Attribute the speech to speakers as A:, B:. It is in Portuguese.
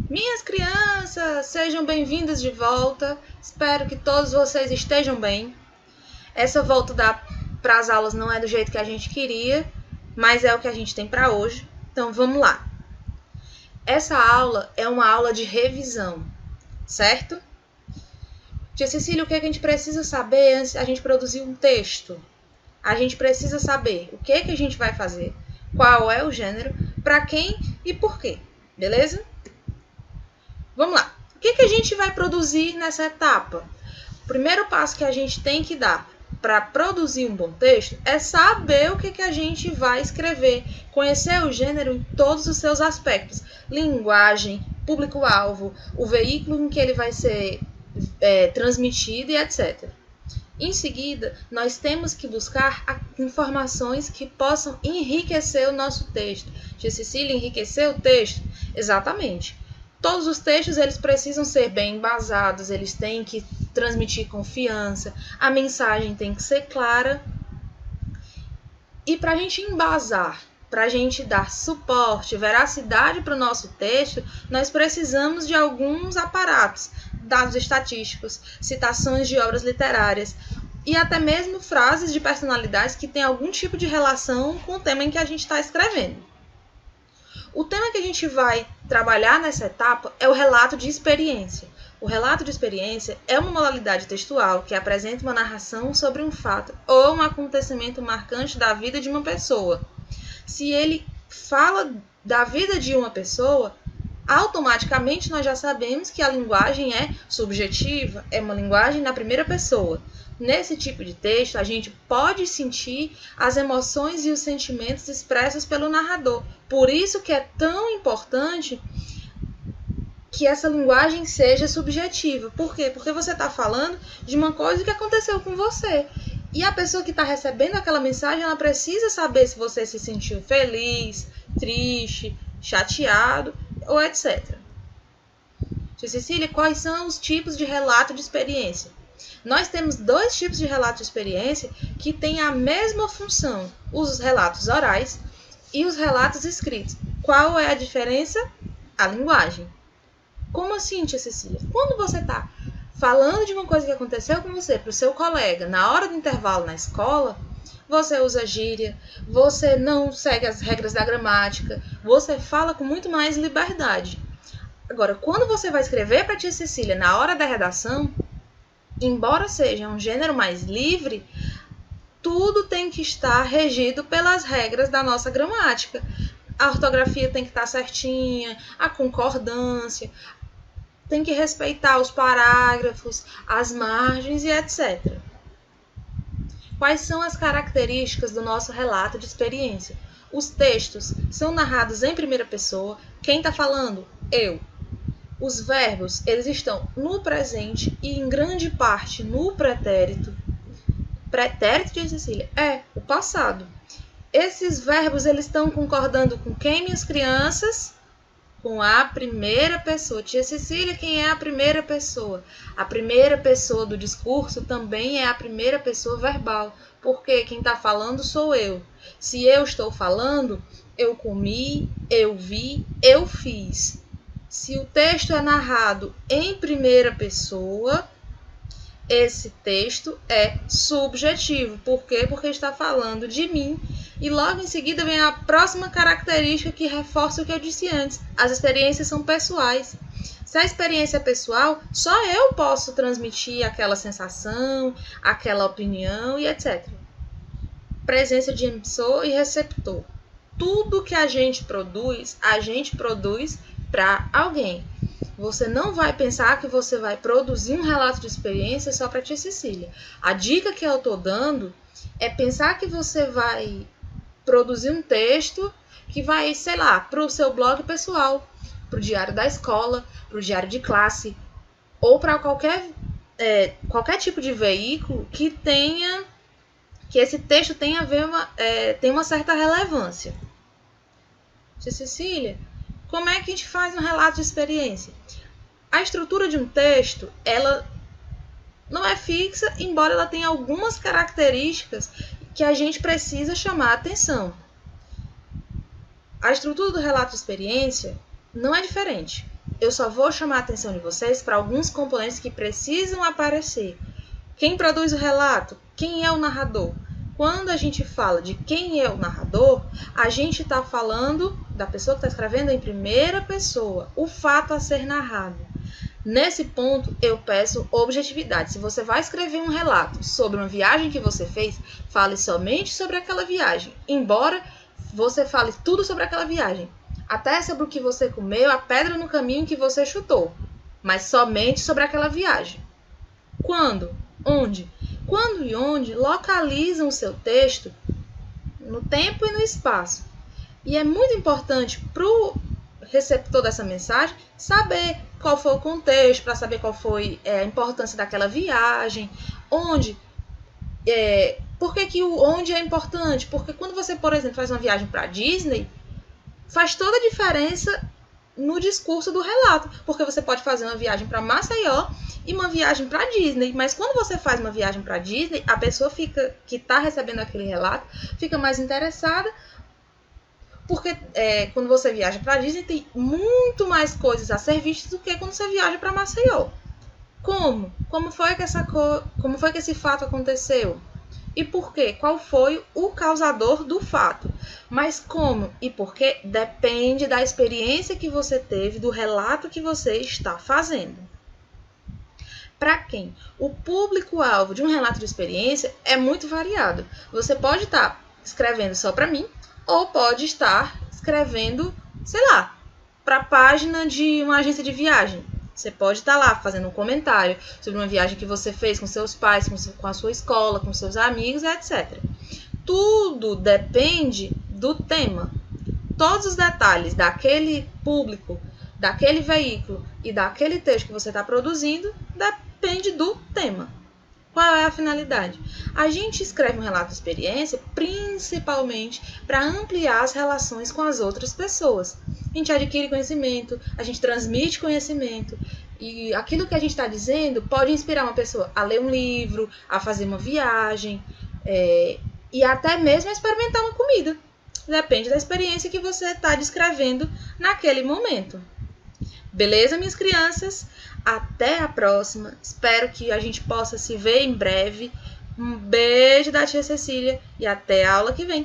A: Minhas crianças, sejam bem-vindas de volta. Espero que todos vocês estejam bem. Essa volta para as aulas não é do jeito que a gente queria, mas é o que a gente tem para hoje. Então vamos lá. Essa aula é uma aula de revisão, certo? Tia Cecília, o que a gente precisa saber antes de a gente produzir um texto? A gente precisa saber o que a gente vai fazer, qual é o gênero, para quem e por quê, beleza? Vamos lá. O que a gente vai produzir nessa etapa? O primeiro passo que a gente tem que dar para produzir um bom texto é saber o que a gente vai escrever, conhecer o gênero em todos os seus aspectos, linguagem, público-alvo, o veículo em que ele vai ser transmitido e etc. Em seguida, nós temos que buscar informações que possam enriquecer o nosso texto. Tia Cecília, enriquecer o texto? Exatamente. Todos os textos eles precisam ser bem embasados, eles têm que transmitir confiança, a mensagem tem que ser clara. E para a gente embasar, para a gente dar suporte, veracidade para o nosso texto, nós precisamos de alguns aparatos, dados estatísticos, citações de obras literárias e até mesmo frases de personalidades que têm algum tipo de relação com o tema em que a gente está escrevendo. O tema que a gente vai trabalhar nessa etapa é o relato de experiência. O relato de experiência é uma modalidade textual que apresenta uma narração sobre um fato ou um acontecimento marcante da vida de uma pessoa. Se ele fala da vida de uma pessoa, automaticamente nós já sabemos que a linguagem é subjetiva, é uma linguagem na primeira pessoa. Nesse tipo de texto, a gente pode sentir as emoções e os sentimentos expressos pelo narrador. Por isso que é tão importante que essa linguagem seja subjetiva. Por quê? Porque você está falando de uma coisa que aconteceu com você. E a pessoa que está recebendo aquela mensagem, ela precisa saber se você se sentiu feliz, triste, chateado ou etc. Tia Cecília, quais são os tipos de relato de experiência? Nós temos dois tipos de relato de experiência que têm a mesma função, os relatos orais e os relatos escritos. Qual é a diferença? A linguagem. Como assim, tia Cecília? Quando você está falando de uma coisa que aconteceu com você para o seu colega na hora do intervalo na escola, você usa gíria, você não segue as regras da gramática, você fala com muito mais liberdade. Agora, quando você vai escrever para a tia Cecília na hora da redação, embora seja um gênero mais livre, tudo tem que estar regido pelas regras da nossa gramática. A ortografia tem que estar certinha, a concordância, tem que respeitar os parágrafos, as margens e etc. Quais são as características do nosso relato de experiência? Os textos são narrados em primeira pessoa. Quem está falando? Eu. Os verbos, eles estão no presente e em grande parte no pretérito. Pretérito, tia Cecília? É, o passado. Esses verbos, eles estão concordando com quem, minhas crianças? Com a primeira pessoa. Tia Cecília, quem é a primeira pessoa? A primeira pessoa do discurso também é a primeira pessoa verbal, porque quem está falando sou eu. Se eu estou falando, eu comi, eu vi, eu fiz. Se o texto é narrado em primeira pessoa, esse texto é subjetivo. Por quê? Porque está falando de mim. E logo em seguida vem a próxima característica que reforça o que eu disse antes. As experiências são pessoais. Se a experiência é pessoal, só eu posso transmitir aquela sensação, aquela opinião e etc. Presença de emissor e receptor. Tudo que a gente produz para alguém. Você não vai pensar que você vai produzir um relato de experiência só para tia Cecília. A dica que eu estou dando é pensar que você vai produzir um texto que vai, sei lá, para o seu blog pessoal, para o diário da escola, para o diário de classe, ou para qualquer tipo de veículo que esse texto tenha tem uma certa relevância. Tia Cecília, como é que a gente faz um relato de experiência? A estrutura de um texto, ela não é fixa, embora ela tenha algumas características que a gente precisa chamar a atenção. A estrutura do relato de experiência não é diferente. eu só vou chamar a atenção de vocês para alguns componentes que precisam aparecer. Quem produz o relato? Quem é o narrador? Quando a gente fala de quem é o narrador, a gente está falando da pessoa que está escrevendo em primeira pessoa, o fato a ser narrado. Nesse ponto, eu peço objetividade. Se você vai escrever um relato sobre uma viagem que você fez, fale somente sobre aquela viagem, embora você fale tudo sobre aquela viagem. Até sobre o que você comeu, a pedra no caminho que você chutou, mas somente sobre aquela viagem. Quando? Onde? Quando e onde localizam o seu texto no tempo e no espaço. E é muito importante para o receptor dessa mensagem saber qual foi o contexto, para saber qual foi a importância daquela viagem, onde. Por que o onde é importante? Porque quando você, por exemplo, faz uma viagem para Disney, faz toda a diferença no discurso do relato, porque você pode fazer uma viagem para Maceió e uma viagem para Disney, mas quando você faz uma viagem para Disney, a pessoa que está recebendo aquele relato fica mais interessada, porque quando você viaja para Disney tem muito mais coisas a ser vistas do que quando você viaja para Maceió. Como foi que esse fato aconteceu? E por quê? Qual foi o causador do fato? Mas como e por quê depende da experiência que você teve, do relato que você está fazendo. Para quem? O público-alvo de um relato de experiência é muito variado. Você pode estar escrevendo só para mim, ou pode estar escrevendo, sei lá, para a página de uma agência de viagem. Você pode estar lá fazendo um comentário sobre uma viagem que você fez com seus pais, com a sua escola, com seus amigos, etc. Tudo depende do tema. Todos os detalhes daquele público, daquele veículo e daquele texto que você está produzindo depende do tema. Qual é a finalidade? A gente escreve um relato de experiência principalmente para ampliar as relações com as outras pessoas. A gente adquire conhecimento, a gente transmite conhecimento, e aquilo que a gente está dizendo pode inspirar uma pessoa a ler um livro, a fazer uma viagem, e até mesmo a experimentar uma comida. Depende da experiência que você está descrevendo naquele momento. Beleza, minhas crianças? Até a próxima. Espero que a gente possa se ver em breve. Um beijo da tia Cecília e até a aula que vem.